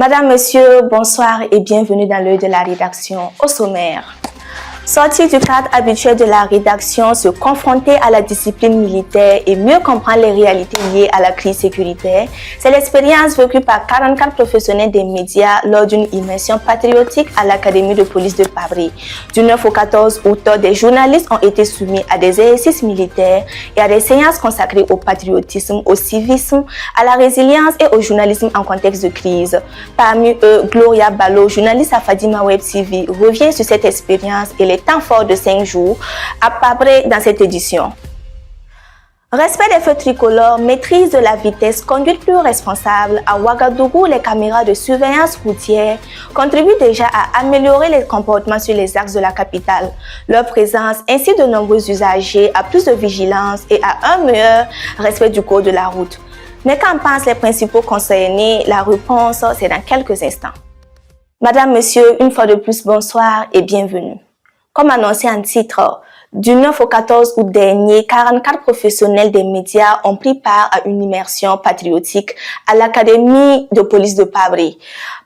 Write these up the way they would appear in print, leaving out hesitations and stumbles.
Madame, Monsieur, bonsoir et bienvenue dans l'œil de la rédaction. Au sommaire. Sortir du cadre habituel de la rédaction, se confronter à la discipline militaire et mieux comprendre les réalités liées à la crise sécuritaire, c'est l'expérience vécue par 44 professionnels des médias lors d'une immersion patriotique à l'Académie de police de Paris. Du 9 au 14 août, des journalistes ont été soumis à des exercices militaires et à des séances consacrées au patriotisme, au civisme, à la résilience et au journalisme en contexte de crise. Parmi eux, Gloria Ballo, journaliste à Fadima Web TV, revient sur cette expérience et les temps forts de 5 jours à Pabré dans cette édition. Respect des feux tricolores, maîtrise de la vitesse, conduite plus responsable. À Ouagadougou, les caméras de surveillance routière contribuent déjà à améliorer les comportements sur les axes de la capitale. Leur présence incite de nombreux usagers à plus de vigilance et à un meilleur respect du code de la route. Mais qu'en pensent les principaux concernés? La réponse, c'est dans quelques instants. Madame, Monsieur, une fois de plus, bonsoir et bienvenue. Comme annoncé en titre, du 9 au 14 août dernier, 44 professionnels des médias ont pris part à une immersion patriotique à l'Académie de police de Pabré.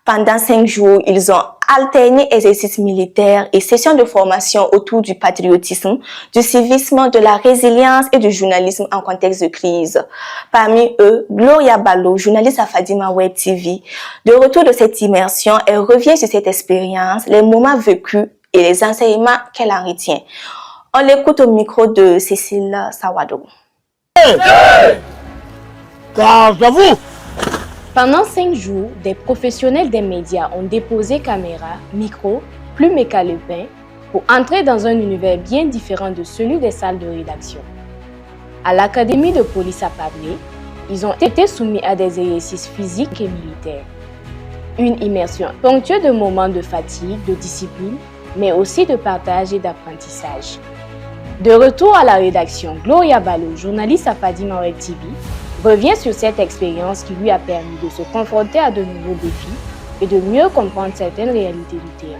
Pendant 5 jours, ils ont alterné exercices militaires et sessions de formation autour du patriotisme, du civisme, de la résilience et du journalisme en contexte de crise. Parmi eux, Gloria Ballo, journaliste à Fadima Web TV. De retour de cette immersion, elle revient sur cette expérience, les moments vécus et les enseignements qu'elle en retient. On l'écoute au micro de Cécile Sawado. Pendant 5 jours, des professionnels des médias ont déposé caméras, micros, plumes et calepins pour entrer dans un univers bien différent de celui des salles de rédaction. À l'Académie de police à Pabré, ils ont été soumis à des exercices physiques et militaires. Une immersion ponctuée de moments de fatigue, de discipline, mais aussi de partage et d'apprentissage. De retour à la rédaction, Gloria Ballo, journaliste à Fadima Web TV, revient sur cette expérience qui lui a permis de se confronter à de nouveaux défis et de mieux comprendre certaines réalités du terrain.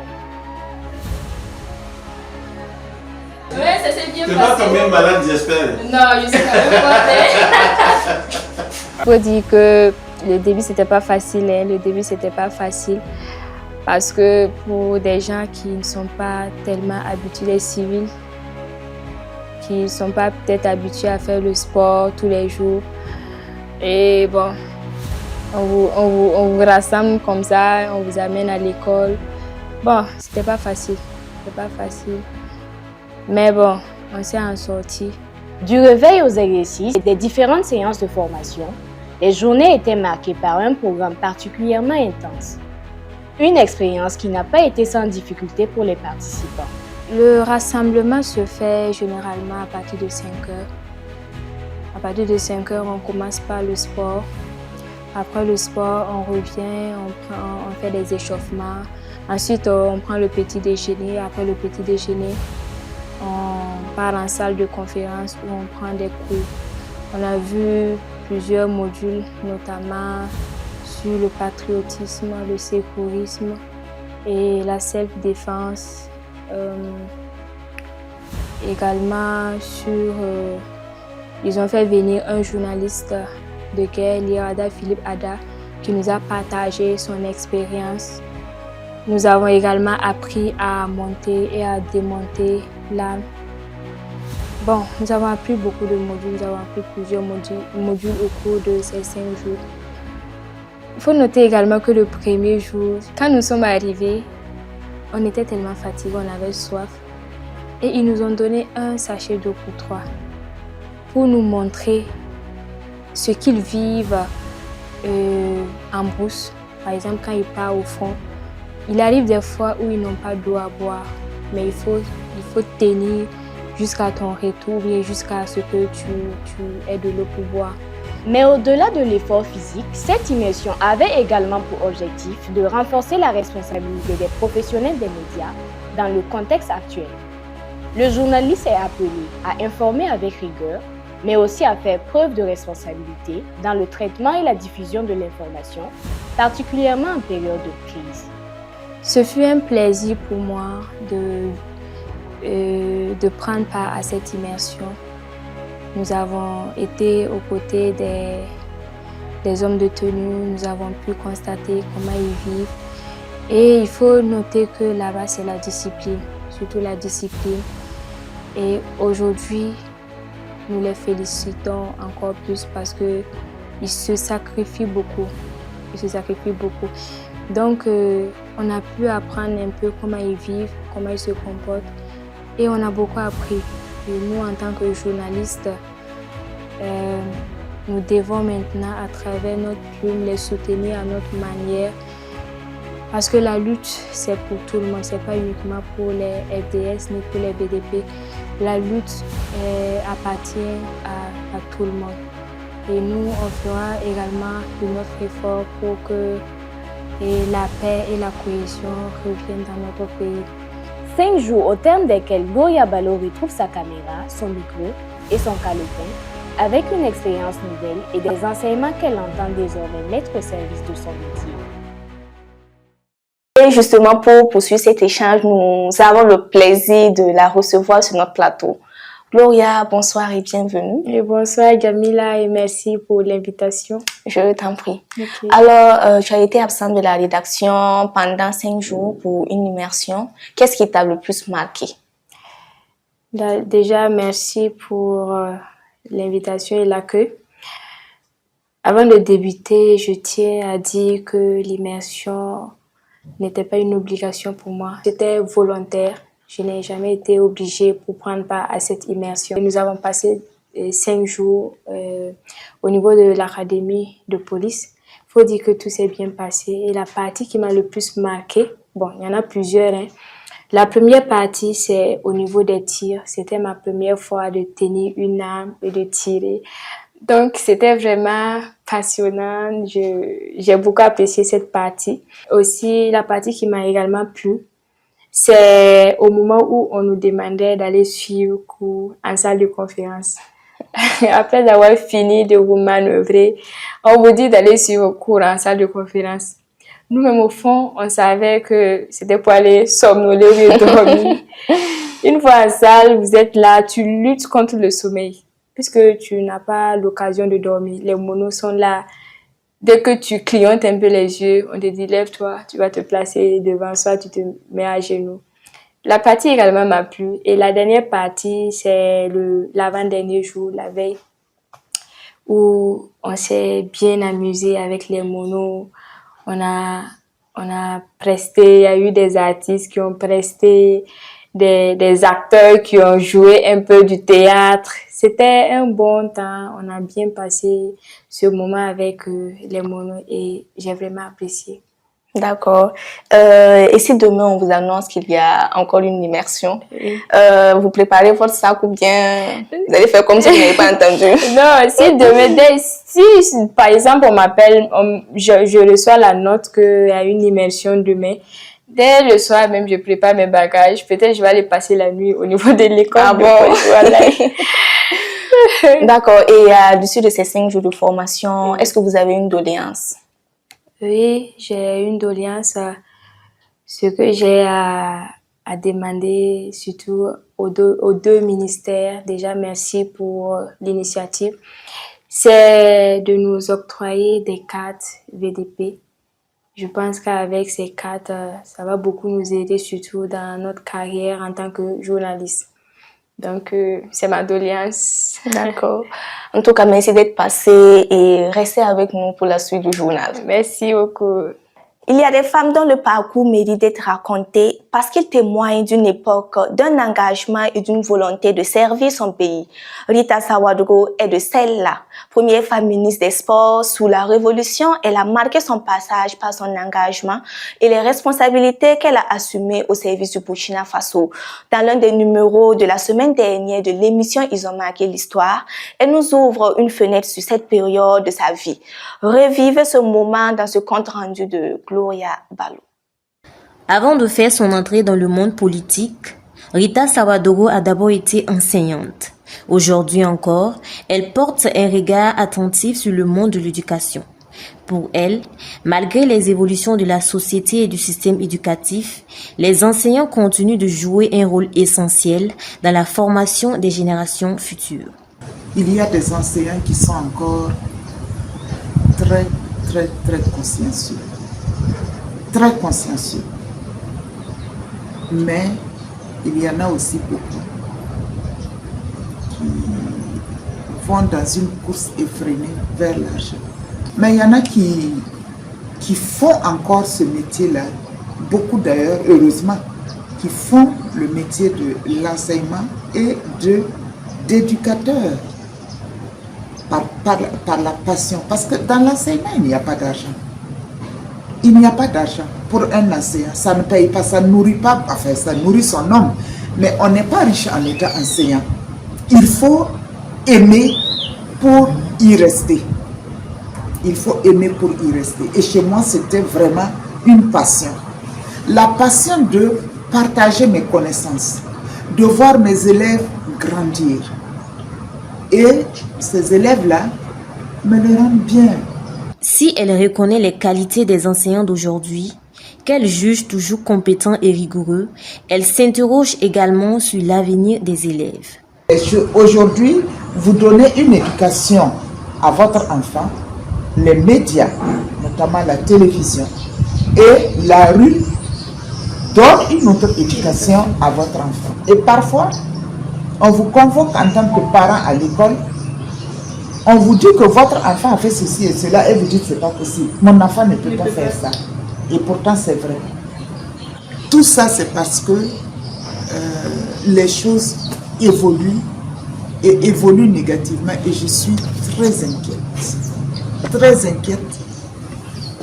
Ouais, ça s'est bien passé. Tu n'es pas tombé malade, j'espère. Non, je suis quand même forte. Faut dire que le début c'était pas facile, parce que pour des gens qui ne sont pas tellement habitués, les civils, qui ne sont pas peut-être habitués à faire le sport tous les jours, et bon, on vous rassemble comme ça, on vous amène à l'école. Bon, c'était pas facile, mais bon, on s'est en sorti. Du réveil aux exercices et des différentes séances de formation, les journées étaient marquées par un programme particulièrement intense. Une expérience qui n'a pas été sans difficulté pour les participants. Le rassemblement se fait généralement à partir de 5 heures. À partir de 5 heures, on commence par le sport. Après le sport, on revient, on fait des échauffements. Ensuite, on prend le petit déjeuner. Après le petit déjeuner, on part en salle de conférence où on prend des cours. On a vu plusieurs modules, notamment sur le patriotisme, le sécurisme et la self-défense. Également ils ont fait venir un journaliste de guerre, l'Irada Philippe Ada, qui nous a partagé son expérience. Nous avons également appris à monter et à démonter l'arme. Bon, nous avons appris beaucoup de modules, nous avons appris plusieurs modules au cours de ces 5 jours. Il faut noter également que le premier jour, quand nous sommes arrivés, on était tellement fatigués, on avait soif. Et ils nous ont donné un sachet d'eau pour 3 pour nous montrer ce qu'ils vivent en brousse. Par exemple, quand ils partent au front, il arrive des fois où ils n'ont pas d'eau à boire, mais il faut tenir jusqu'à ton retour, bien jusqu'à ce que tu aies de l'eau pour boire. Mais au-delà de l'effort physique, cette immersion avait également pour objectif de renforcer la responsabilité des professionnels des médias dans le contexte actuel. Le journaliste est appelé à informer avec rigueur, mais aussi à faire preuve de responsabilité dans le traitement et la diffusion de l'information, particulièrement en période de crise. Ce fut un plaisir pour moi de prendre part à cette immersion. Nous avons été aux côtés des hommes de tenue, nous avons pu constater comment ils vivent. Et il faut noter que là-bas, c'est la discipline, surtout la discipline. Et aujourd'hui, nous les félicitons encore plus parce qu'ils se sacrifient beaucoup. Ils se sacrifient beaucoup. Donc, on a pu apprendre un peu comment ils vivent, comment ils se comportent. Et on a beaucoup appris. Et nous, en tant que journalistes, nous devons maintenant, à travers notre plume, les soutenir à notre manière. Parce que la lutte, c'est pour tout le monde, ce n'est pas uniquement pour les FDS ni pour les BDP. La lutte appartient à tout le monde. Et nous, on fera également de notre effort pour que la paix et la cohésion reviennent dans notre pays. 5 jours au terme desquels Gloria Ballo retrouve sa caméra, son micro et son calepin, avec une expérience nouvelle et des enseignements qu'elle entend désormais mettre au service de son métier. Et justement, pour poursuivre cet échange, nous avons le plaisir de la recevoir sur notre plateau. Gloria, bonsoir et bienvenue. Et bonsoir Jamila et merci pour l'invitation. Je t'en prie. Okay. Alors, tu as été absente de la rédaction pendant 5 jours pour une immersion. Qu'est-ce qui t'a le plus marqué? Déjà, merci pour l'invitation et l'accueil. Avant de débuter, je tiens à dire que l'immersion n'était pas une obligation pour moi. C'était volontaire. Je n'ai jamais été obligée pour prendre part à cette immersion. Nous avons passé 5 jours au niveau de l'académie de police. Il faut dire que tout s'est bien passé. Et la partie qui m'a le plus marquée, bon, il y en a plusieurs. La première partie, c'est au niveau des tirs. C'était ma première fois de tenir une arme et de tirer. Donc, c'était vraiment passionnant. J'ai beaucoup apprécié cette partie. Aussi, la partie qui m'a également plu, c'est au moment où on nous demandait d'aller suivre cours en salle de conférence. Après avoir fini de vous manœuvrer, on vous dit d'aller suivre cours en salle de conférence. Nous-mêmes, au fond, on savait que c'était pour aller somnoler et dormir. Une fois en salle, vous êtes là, tu luttes contre le sommeil. Puisque tu n'as pas l'occasion de dormir. Les monos sont là. Dès que tu clignotes un peu les yeux, on te dit lève-toi, tu vas te placer devant soi, tu te mets à genoux. La partie également m'a plu. Et la dernière partie, c'est l'avant-dernier jour, la veille, où on s'est bien amusé avec les monos. On a presté, il y a eu des artistes qui ont presté, des acteurs qui ont joué un peu du théâtre. C'était un bon temps. On a bien passé ce moment avec les monos et j'ai vraiment apprécié. D'accord. Et si demain on vous annonce qu'il y a encore une immersion, vous préparez votre sac ou bien vous allez faire comme si vous n'avez pas entendu? Non, si demain, si par exemple on m'appelle, je reçois la note qu'il y a une immersion demain. Dès le soir même, je prépare mes bagages. Peut-être je vais aller passer la nuit au niveau de l'école. Ah bon? Voilà. D'accord. Et à l'issue de ces 5 jours de formation, est-ce que vous avez une doléance? Oui, j'ai une doléance. Ce que j'ai à demander, surtout aux deux ministères, déjà merci pour l'initiative, c'est de nous octroyer des cartes VDP. Je pense qu'avec ces cartes, ça va beaucoup nous aider, surtout dans notre carrière en tant que journaliste. Donc, c'est ma doléance. D'accord. En tout cas, merci d'être passé et restez avec nous pour la suite du journal. Merci beaucoup. Il y a des femmes dont le parcours mérite d'être raconté parce qu'il témoigne d'une époque, d'un engagement et d'une volonté de servir son pays. Rita Sawadogo est de celle-là. Première femme ministre des Sports sous la Révolution, elle a marqué son passage par son engagement et les responsabilités qu'elle a assumées au service du Burkina Faso. Dans l'un des numéros de la semaine dernière de l'émission Ils ont marqué l'histoire, elle nous ouvre une fenêtre sur cette période de sa vie. Revivez ce moment dans ce compte rendu de Gloria Ballo. Avant de faire son entrée dans le monde politique, Rita Sawadogo a d'abord été enseignante. Aujourd'hui encore, elle porte un regard attentif sur le monde de l'éducation. Pour elle, malgré les évolutions de la société et du système éducatif, les enseignants continuent de jouer un rôle essentiel dans la formation des générations futures. Il y a des enseignants qui sont encore très, très, très consciencieux. Très consciencieux. Mais il y en a aussi beaucoup qui vont dans une course effrénée vers l'argent. Mais il y en a qui font encore ce métier-là, beaucoup d'ailleurs, heureusement, qui font le métier de l'enseignement et d'éducateur par la passion. Parce que dans l'enseignement, il n'y a pas d'argent. Il n'y a pas d'argent pour un enseignant. Ça ne paye pas, ça ne nourrit pas, enfin ça nourrit son homme. Mais on n'est pas riche en état enseignant. Il faut aimer pour y rester. Il faut aimer pour y rester. Et chez moi, c'était vraiment une passion. La passion de partager mes connaissances, de voir mes élèves grandir. Et ces élèves-là me le rendent bien. Si elle reconnaît les qualités des enseignants d'aujourd'hui, qu'elle juge toujours compétents et rigoureux, elle s'interroge également sur l'avenir des élèves. Aujourd'hui, vous donnez une éducation à votre enfant, les médias, notamment la télévision, et la rue donne une autre éducation à votre enfant. Et parfois, on vous convoque en tant que parent à l'école, on vous dit que votre enfant a fait ceci et cela, et vous dites que ce n'est pas possible. Mon enfant ne peut pas faire ça. Et pourtant, c'est vrai. Tout ça, c'est parce que les choses évoluent et évoluent négativement. Et je suis très inquiète. Très inquiète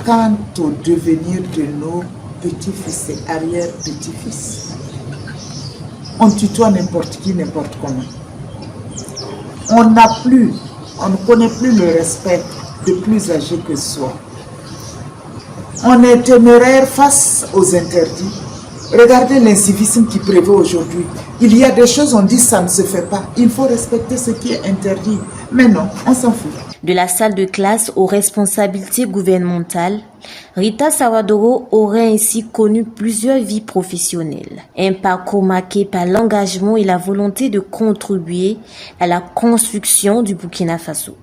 quant au devenir de nos petits-fils et arrière-petits-fils. On tutoie n'importe qui, n'importe comment. On ne connaît plus le respect de plus âgés que soi. On est téméraire face aux interdits. Regardez l'incivisme qui prévaut aujourd'hui. Il y a des choses, on dit ça ne se fait pas. Il faut respecter ce qui est interdit. Mais non, on s'en fout. De la salle de classe aux responsabilités gouvernementales, Rita Sawadoro aurait ainsi connu plusieurs vies professionnelles. Un parcours marqué par l'engagement et la volonté de contribuer à la construction du Burkina Faso.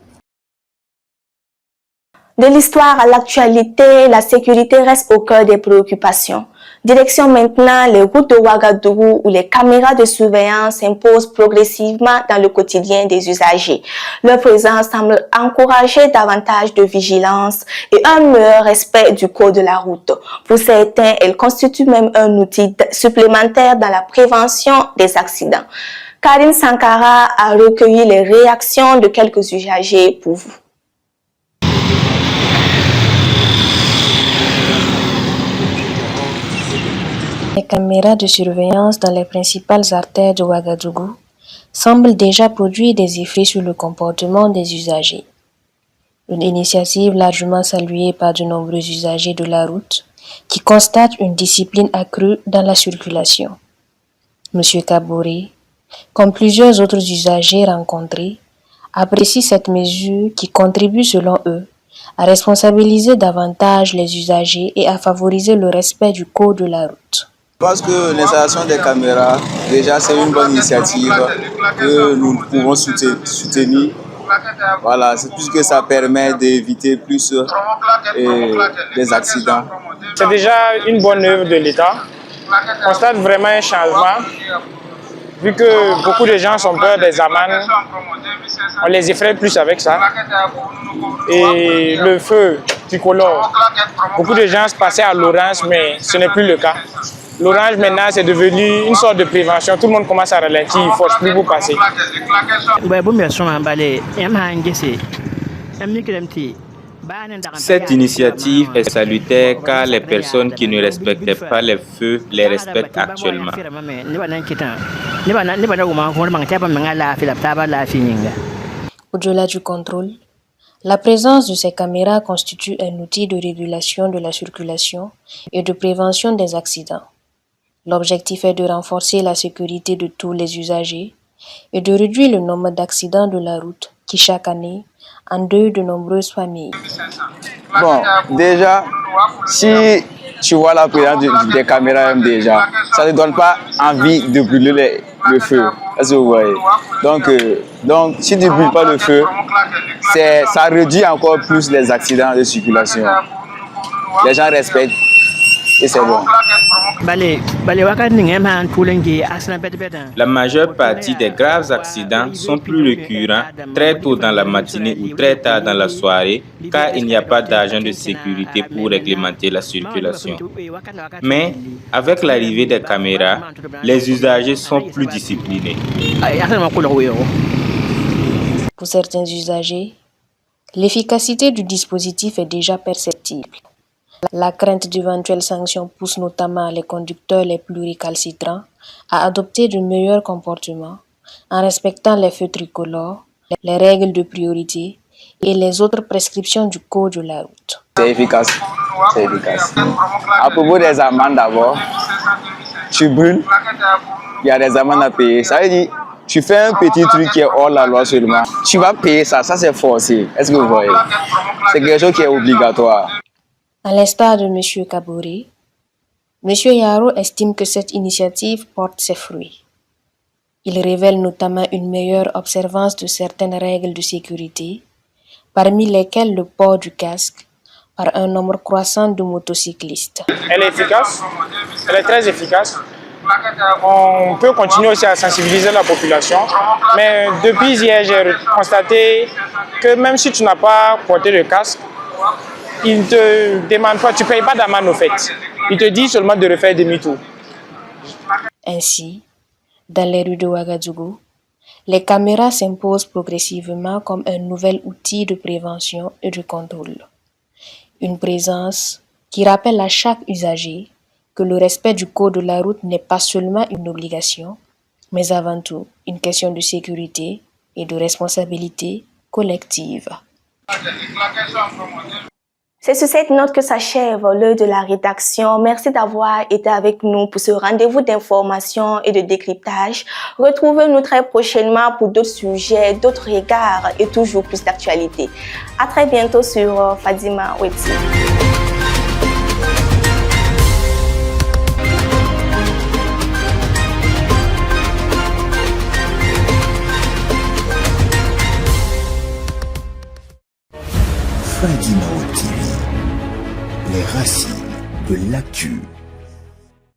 De l'histoire à l'actualité, la sécurité reste au cœur des préoccupations. Direction maintenant les routes de Ouagadougou où les caméras de surveillance s'imposent progressivement dans le quotidien des usagers. Leur présence semble encourager davantage de vigilance et un meilleur respect du code de la route. Pour certains, elles constituent même un outil supplémentaire dans la prévention des accidents. Karine Sankara a recueilli les réactions de quelques usagers pour vous. Les caméras de surveillance dans les principales artères de Ouagadougou semblent déjà produire des effets sur le comportement des usagers. Une initiative largement saluée par de nombreux usagers de la route qui constatent une discipline accrue dans la circulation. M. Kabouré, comme plusieurs autres usagers rencontrés, apprécie cette mesure qui contribue selon eux à responsabiliser davantage les usagers et à favoriser le respect du code de la route. Je pense que l'installation des caméras, déjà, c'est une bonne initiative que nous pouvons soutenir. Voilà, c'est puisque ça permet d'éviter plus des accidents. C'est déjà une bonne œuvre de l'État. On constate vraiment un changement. Vu que beaucoup de gens sont peur des amendes, on les effraie plus avec ça. Et le feu tricolore, beaucoup de gens passaient à l'orange, mais ce n'est plus le cas. L'orange maintenant c'est devenu une sorte de prévention. Tout le monde commence à ralentir, il ne force plus pour passer. Cette initiative est salutaire car les personnes qui ne respectaient pas les feux les respectent actuellement. Au-delà du contrôle, la présence de ces caméras constitue un outil de régulation de la circulation et de prévention des accidents. L'objectif est de renforcer la sécurité de tous les usagers et de réduire le nombre d'accidents de la route qui, chaque année, endeuillent de nombreuses familles. Bon, déjà, si tu vois la présence des caméras déjà, ça ne donne pas envie de brûler le feu. Est-ce que vous voyez? Donc, si tu ne brûles pas le feu, ça réduit encore plus les accidents de circulation. Les gens respectent et c'est bon. La majeure partie des graves accidents sont plus récurrents très tôt dans la matinée ou très tard dans la soirée, car il n'y a pas d'agent de sécurité pour réglementer la circulation. Mais avec l'arrivée des caméras, les usagers sont plus disciplinés. Pour certains usagers, l'efficacité du dispositif est déjà perceptible. La crainte d'éventuelles sanctions pousse notamment les conducteurs les plus récalcitrants à adopter de meilleurs comportements en respectant les feux tricolores, les règles de priorité et les autres prescriptions du code de la route. C'est efficace, c'est efficace. À propos des amendes d'abord, tu brûles, il y a des amendes à payer. Ça veut dire, tu fais un petit truc qui est hors la loi seulement, tu vas payer ça c'est forcé. Est-ce que vous voyez? C'est quelque chose qui est obligatoire. À l'instar de M. Kaboré, M. Yaro estime que cette initiative porte ses fruits. Il révèle notamment une meilleure observance de certaines règles de sécurité, parmi lesquelles le port du casque, par un nombre croissant de motocyclistes. Elle est efficace, elle est très efficace. On peut continuer aussi à sensibiliser la population, mais depuis hier, j'ai constaté que même si tu n'as pas porté le casque, il ne te demande pas, tu ne payes pas d'amende au fait. Il te dit seulement de refaire demi-tour. Ainsi, dans les rues de Ouagadougou, les caméras s'imposent progressivement comme un nouvel outil de prévention et de contrôle. Une présence qui rappelle à chaque usager que le respect du code de la route n'est pas seulement une obligation, mais avant tout une question de sécurité et de responsabilité collective. C'est sur cette note que s'achève l'heure de la rédaction. Merci d'avoir été avec nous pour ce rendez-vous d'information et de décryptage. Retrouvez-nous très prochainement pour d'autres sujets, d'autres regards et toujours plus d'actualité. À très bientôt sur Fadima Weti. Fadima TV, les racines de l'actu.